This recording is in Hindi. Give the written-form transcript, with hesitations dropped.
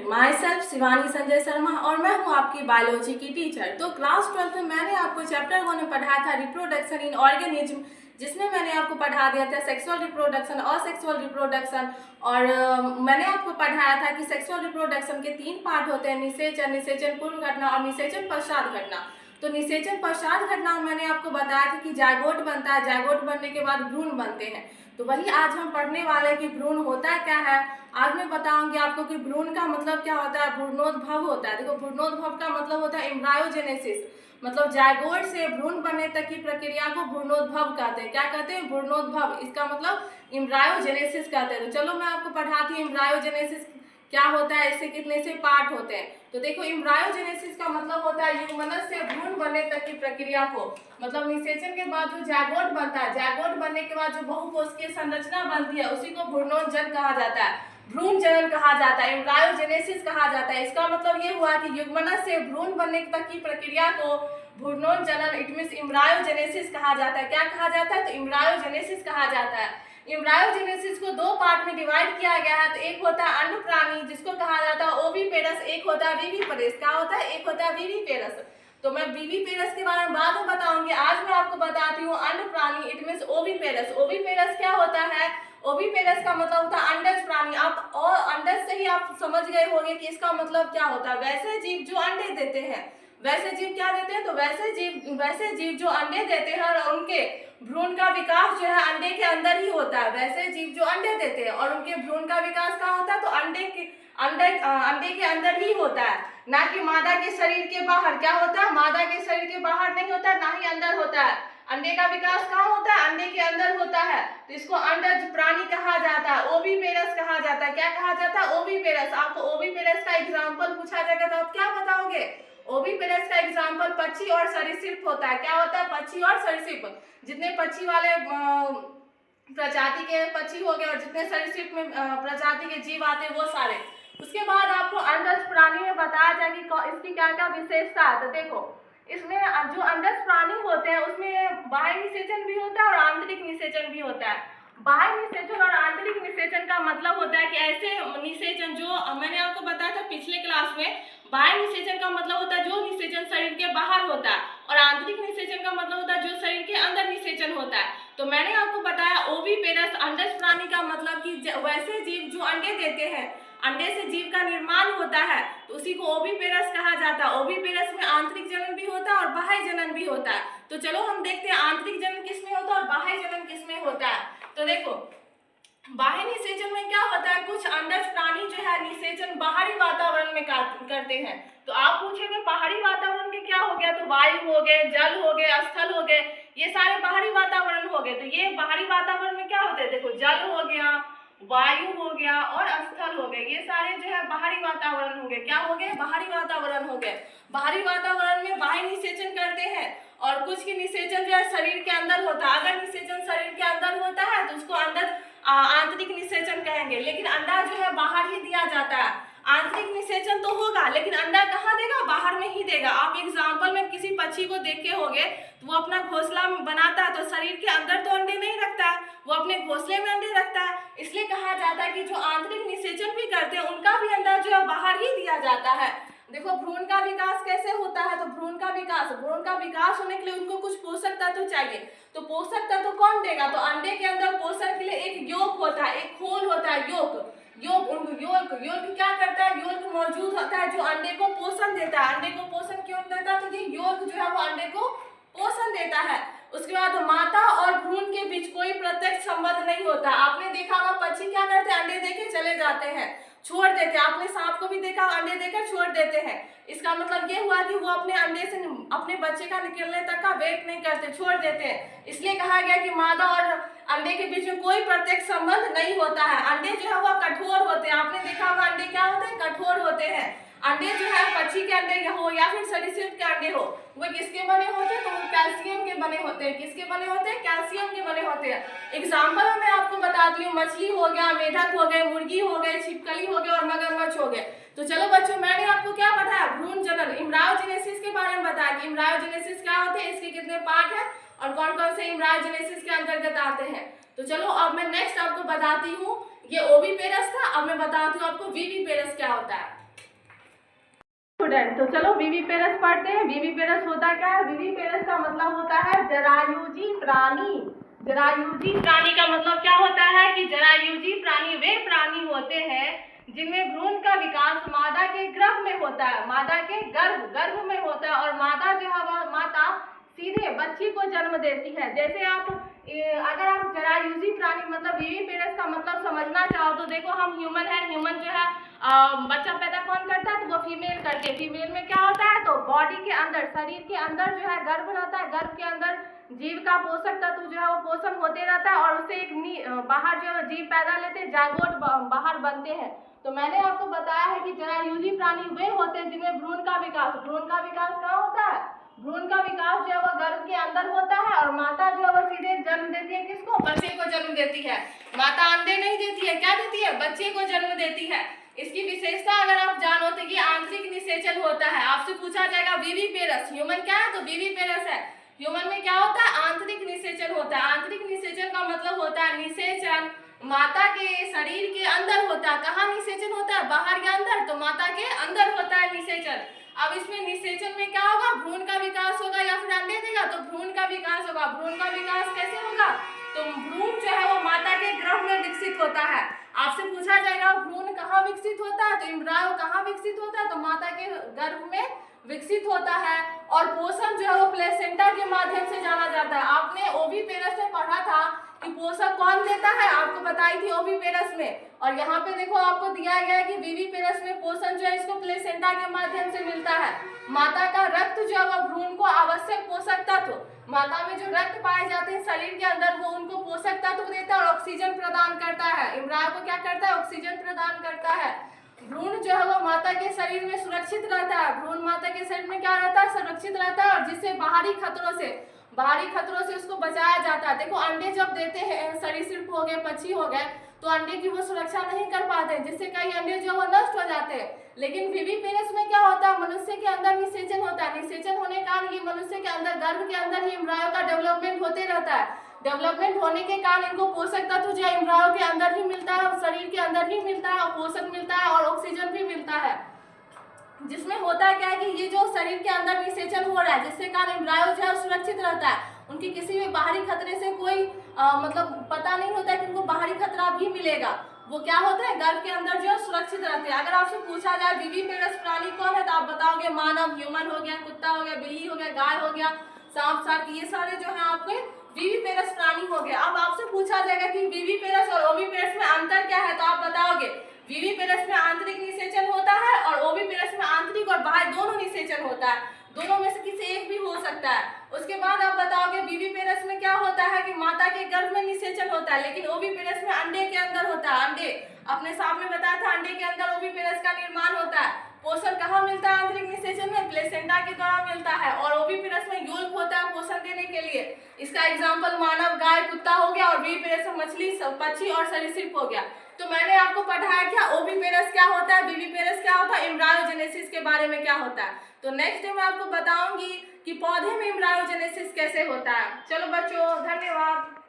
माई सेल्फ शिवानी संजय शर्मा और मैं हूं आपकी बायोलॉजी की टीचर। तो क्लास 12 में मैंने आपको चैप्टर 1 में पढ़ाया था रिप्रोडक्शन इन ऑर्गेनिज्म, जिसमें मैंने आपको पढ़ा दिया था सेक्सुअल रिप्रोडक्शन और सेक्सुअल रिप्रोडक्शन। और मैंने आपको पढ़ाया था कि सेक्सुअल रिप्रोडक्शन के 3 पार्ट होते हैं, निषेचन, निषेचन पूर्व घटना और निषेचन पश्चात घटना। तो निषेचन पश्चात घटना मैंने आपको बताया था कि जायगोट बनता है, जायगोट बनने के बाद भ्रूण बनते हैं। तो वही आज हम पढ़ने वाले हैं कि भ्रूण होता क्या है। आज मैं बताऊंगी आपको कि भ्रूण का मतलब क्या होता है, भ्रूणोद्भव होता है। देखो, भ्रूणोद्भव का मतलब होता है एम्ब्रायोजेनेसिस, मतलब जायगोट से भ्रूण बनने तक की प्रक्रिया को भ्रूणोद्भव कहते हैं। क्या कहते हैं? भ्रूणोद्भव। इसका मतलब एम्ब्रायोजेनेसिस कहते हैं। तो चलो मैं आपको पढ़ाती हूँ एम्ब्रायोजेनेसिस क्या होता है, इससे कितने से पार्ट होते हैं। तो देखो, एम्ब्रायोजेनेसिस का मतलब होता है युग्मनज से भ्रूण बनने तक की प्रक्रिया को, मतलब निषेचन के बाद जो जायगोट बनता है, जायगोट बनने के बाद जो बहुकोशिकीय संरचना बनती है उसी को भ्रूणोत्जन कहा जाता है, भ्रूण जनन कहा जाता है, एम्ब्रायोजेनेसिस कहा जाता है। इसका मतलब ये हुआ कि युग्मनज से भ्रूण बनने तक की प्रक्रिया को भ्रूणोत्जनन, इट मींस एम्ब्रायोजेनेसिस कहा जाता है। क्या कहा जाता है? तो एम्ब्रायोजेनेसिस कहा जाता है। एम्ब्रायोजेनेसिस को 2 पार्ट में डिवाइड किया गया है। तो एक होता है अन्य प्राणी, जिसको कहा जाता है ओविपेरस, एक होता है विविपेरस। क्या होता है? एक होता है विविपेरस। तो मैं विविपेरस के बारे में बाद में बताऊंगी। आज मैं आपको बताती हूँ अन्य प्राणी, इट मींस ओविपेरस। ओविपेरस क्या होता है? ओविपेरस का मतलब होता है अंडज प्राणी। आप और अंडज से ही आप समझ गए होंगे कि इसका मतलब क्या होता है। वैसे जीव जो अंडे देते हैं, वैसे जीव क्या देते हैं? तो वैसे जीव जो अंडे देते हैं और उनके भ्रूण का विकास जो है अंडे के अंदर ही होता है। वैसे जीव जो अंडे देते हैं और उनके भ्रूण का विकास कहाँ होता है? तो अंडे के अंदर ही होता है, ना कि मादा के शरीर के बाहर। क्या होता है? मादा के शरीर के बाहर नहीं होता, ना ही अंदर होता है। अंडे का विकास कहाँ होता है? अंडे के अंदर होता है। तो इसको अंडज प्राणी कहा जाता है, ओविपेरस कहा जाता है। क्या कहा जाता है? ओविपेरस। आपको ओविपेरस का एग्जाम्पल पूछा जाएगा तो आप क्या बताओगे? ओविपेरस का एग्जाम्पल पक्षी और सरीसृप होता है। क्या होता है? पक्षी और सरीसृप। जितने पक्षी वाले प्रजाति के पक्षी हो गए और जितने सरीसृप में प्रजाति के जीव आते हैं वो सारे। उसके बाद आपको अंडज प्राणी में बताया जाए कि इसकी क्या क्या विशेषता है। तो देखो, इसमें जो अंडज प्राणी होते हैं उसमें बाह्य निषेचन भी होता है और आंतरिक निषेचन भी होता है। बाह्य निषेचन और आंतरिक निषेचन का मतलब होता है कि ऐसे निषेचन जो मैंने आपको बताया था पिछले क्लास में, बाह्य निषेचन का मतलब होता है जो निषेचन शरीर के बाहर होता है और आंतरिक निषेचन का मतलब होता है जो शरीर के अंदर निषेचन होता है। तो मैंने आपको बताया ओविपेरस अंडज प्राणी का मतलब कि वैसे जीव जो अंडे देते हैं, अंडे से जीव का निर्माण होता है, तो उसी को ओविपेरस कहा जाता है। ओविपेरस में आंतरिक जनन भी होता है और बाह्य जनन भी होता है। तो चलो हम देखते हैं आंतरिक जनन किसमें होता है और बाह्य जनन किसमें होता है। तो देखो, बाह्य निषेचन में क्या होता है, कुछ अंडज प्राणी जो है निषेचन बाहरी वातावरण में करते हैं। तो आप पूछेंगे बाहरी वातावरण के क्या हो गया? तो वायु हो गए, जल हो गए, स्थल हो गए, ये सारे बाहरी वातावरण हो गए। तो ये बाहरी वातावरण में क्या होते हैं? देखो, जल हो गया, वायु हो गया और स्थल हो गए, ये सारे जो है बाहरी वातावरण हो गए। क्या हो गए? बाहरी वातावरण हो गए। बाहरी वातावरण में बाह्य निषेचन करते हैं और कुछ की निषेचन जो है शरीर के अंदर होता है। अगर निषेचन शरीर के अंदर होता है तो उसको अंदर आंतरिक निषेचन कहेंगे, लेकिन अंडा जो है बाहर ही दिया जाता है। आंतरिक निषेचन तो होगा लेकिन अंडा कहाँ देगा? बाहर में ही देगा। आप एग्जाम्पल में किसी पक्षी को देखे होंगे तो वो अपना घोंसला बनाता है तो शरीर के अंदर तो अंडे नहीं रखता है, वो अपने घोंसले में अंडे रखता है। इसलिए कहा जाता है कि जो आंतरिक निषेचन भी करते हैं उनका भी अंडा जो है बाहर ही दिया जाता है। देखो, भ्रूण का विकास कैसे होता है? तो भ्रूण का विकास होने के लिए उनको कुछ पोषक तत्व चाहिए। तो पोषक तत्व कौन देगा? तो अंडे के अंदर पोषण के लिए एक योक होता है, एक खोल होता है, योक क्या करता है? योक मौजूद होता है जो अंडे को पोषण देता है। अंडे को पोषण क्यों देता है? तो ये योक जो है वो अंडे को पोषण देता है। उसके बाद माता और भ्रूण के बीच कोई प्रत्यक्ष संबंध नहीं होता। आपने देखा होगा पक्षी क्या करते हैं? अंडे देके चले जाते हैं, छोड़ देते हैं। आपने सांप को भी देखा, अंडे देकर छोड़ देते हैं। इसका मतलब ये हुआ कि वो अपने अंडे से अपने बच्चे का निकलने तक का वेट नहीं करते, छोड़ देते हैं। इसलिए कहा गया कि मादा और अंडे के बीच में कोई प्रत्यक्ष संबंध नहीं होता है। अंडे जो है वो कठोर होते हैं। आपने देखा होगा अंडे क्या होते हैं? कठोर होते हैं। अंडे जो है पक्षी के अंडे हो या फिर सरीसृप के अंडे हो, वो किसके बने होते हैं? तो वो कैल्शियम के बने होते हैं। किसके बने होते हैं? कैल्शियम के बने होते हैं। एग्जाम्पल में मैं आपको बताती हूँ, मछली हो गया, मेढक हो गए, मुर्गी हो गए, छिपकली हो गए और मगरमच्छ हो गए। तो चलो बच्चों, मैंने आपको क्या बताया? भ्रूण जनन, एम्ब्रायोजेनेसिस के बारे में बताया कि एम्ब्रायोजेनेसिस क्या होते हैं, इसके कितने पार्ट हैं और कौन कौन से एम्ब्रायोजेनेसिस के अंतर्गत आते हैं। तो चलो अब मैं नेक्स्ट आपको बताती हूँ ये ओविपेरस था। अब मैं बताती हूँ आपको विविपेरस क्या होता है। स्टूडेंट, तो चलो विविपेरस पढ़ते हैं। विविपेरस होता क्या है? विविपेरस का मतलब होता है जरायुजी प्राणी। जरायुजी प्राणी का मतलब क्या होता है कि जरायुजी प्राणी वे प्राणी होते हैं जिनमें भ्रूण का विकास मादा के गर्भ में होता है, मादा के गर्भ में होता है, और मादा जो है वह माता सीधे बच्ची को जन्म देती है। जैसे आप अगर आप जरायुजी प्राणी मतलब विविपेरस का मतलब समझना चाहो तो देखो, हम ह्यूमन है, ह्यूमन जो है बच्चा पैदा कौन करता है? तो वो फीमेल करती है। फीमेल में क्या होता है? तो बॉडी के अंदर, शरीर के अंदर जो है गर्भ रहता है, गर्भ के अंदर जीव का पोषक तत्व जो है वो पोषण होते रहता है, और उससे एक बाहर जो जीव पैदा लेते हैं, जायगोट बाहर बनते हैं। तो मैंने आपको बताया है कि जरायुजी प्राणी वे होते हैं जिनमें भ्रूण का विकास कहाँ होता है? भ्रूण का विकास जो है वो गर्भ के अंदर होता है, और माता जो है वो सीधे जन्म देती है। किसको? बच्चे को जन्म देती है। माता अंडे नहीं देती है, क्या देती है? बच्चे को जन्म देती है। इसकी विशेषता अगर आप जानो तो ये आंतरिक निषेचन होता है। आपसे पूछा जाएगा विविपेरस, ह्यूमन क्या है? तो विविपेरस है। ह्यूमन में क्या होता है? आंतरिक निषेचन होता है। आंतरिक निषेचन का मतलब होता है निषेचन माता के शरीर के अंदर होता है। कहाँ निषेचन होता है? बाहर या अंदर? तो माता के अंदर होता है निषेचन। अब इसमें निषेचन में क्या होगा? भ्रूण का विकास होगा या फिर अंडे देगा? तो भ्रूण का विकास होगा। भ्रूण का विकास कैसे होगा? तो भ्रूण जो है वो माता के गर्भ में विकसित होता है। आपसे पूछा जाएगा भ्रूण कहाँ विकसित होता है? तो एम्ब्रायो कहाँ विकसित होता है? तो माता के गर्भ में विकसित होता है। और पोषण जो है वो प्लेसेंटा के माध्यम से जाना जाता है। आपने ओविपेरस में पढ़ा था कि पोषक कौन देता है? आपको बताई थी ओविपेरस में। और यहाँ पे देखो आपको दिया गया है कि विविपेरस में पोषण जो है इसको प्लेसेंटा के माध्यम से मिलता है। माता का रक्त जो है वो भ्रूण को आवश्यक पोषक तत्व, माता में जो रक्त पाए जाते हैं शरीर के अंदर, वो उनको पोषक तत्व देता है और ऑक्सीजन प्रदान करता है। एम्ब्रायो को क्या करता है? ऑक्सीजन प्रदान करता है। भ्रूण जो है वो माता के शरीर में सुरक्षित रहता है। भ्रूण माता के शरीर में क्या रहता है? सुरक्षित रहता है, और जिससे बाहरी खतरों से उसको बचाया जाता है। देखो अंडे जब देते हैं, सरीसृप हो गए, पक्षी हो गए, तो अंडे की वो सुरक्षा नहीं कर पाते, जिससे कई अंडे जो वो नष्ट हो जाते हैं। लेकिन विविपेरस में क्या होता है? मनुष्य के अंदर निषेचन होता है। निषेचन होने के कारण ये मनुष्य के अंदर, गर्भ के अंदर ही एम्ब्रायो का डेवलपमेंट होते रहता है। डेवलपमेंट होने के कारण इनको पोषक तत्व जो है एम्ब्रायो के अंदर ही मिलता है, और शरीर के अंदर ही मिलता है, और पोषक मिलता है, और ऑक्सीजन भी मिलता है। जिसमें होता है क्या है कि ये जो शरीर के अंदर निषेचन हो रहा है, जिससे कारण एम्ब्रायो जो है सुरक्षित रहता है। उनकी किसी भी बाहरी खतरे से कोई मतलब पता नहीं होता है कि उनको बाहरी खतरा भी मिलेगा। वो क्या होता है? गर्भ के अंदर जो है सुरक्षित रहते हैं। अगर आपसे पूछा जाए विविपेरस प्राणी कौन है, तो आप बताओगे मानव, ह्यूमन हो गया, कुत्ता हो गया, बिल्ली हो गया, गाय हो गया, सांप, शार्क, ये सारे जो है आपके विविपेरस प्राणी हो गए। अब आपसे पूछा जाएगा कि विविपेरस और ओविपेरस में अंतर क्या है, तो आप बताओगे विविपेरस में आंतरिक निषेचन होता है, और ओविपेरस में आंतरिक और बाह्य दोनों निषेचन होता है। दोनों में से किसी एक भी हो सकता है। उसके बाद आप बताओगे विविपेरस में क्या होता है कि माता के गर्भ में निषेचन होता है, लेकिन ओविपेरस में अंडे के अंदर होता है। अंडे, अपने सामने बताया था, अंडे के अंदर ओविपेरस का निर्माण होता है। पोषण कहाँ मिलता है? आंतरिक निषेचन में प्लेसेंटा के द्वारा मिलता है, और ओविपेरस में योल्क होता है पोषण देने के लिए। इसका एग्जाम्पल मानव, गाय, कुत्ता हो गया, और विविपेरस में मछली, पक्षी और सरीसृप हो गया। तो मैंने आपको पढ़ाया क्या? ओविपेरस क्या होता है, विविपेरस क्या होता है, एम्ब्रायोजेनेसिस के बारे में क्या होता है। तो नेक्स्ट मैं आपको बताऊंगी कि पौधे में एम्ब्रायोजेनेसिस कैसे होता है। चलो बच्चों, धन्यवाद।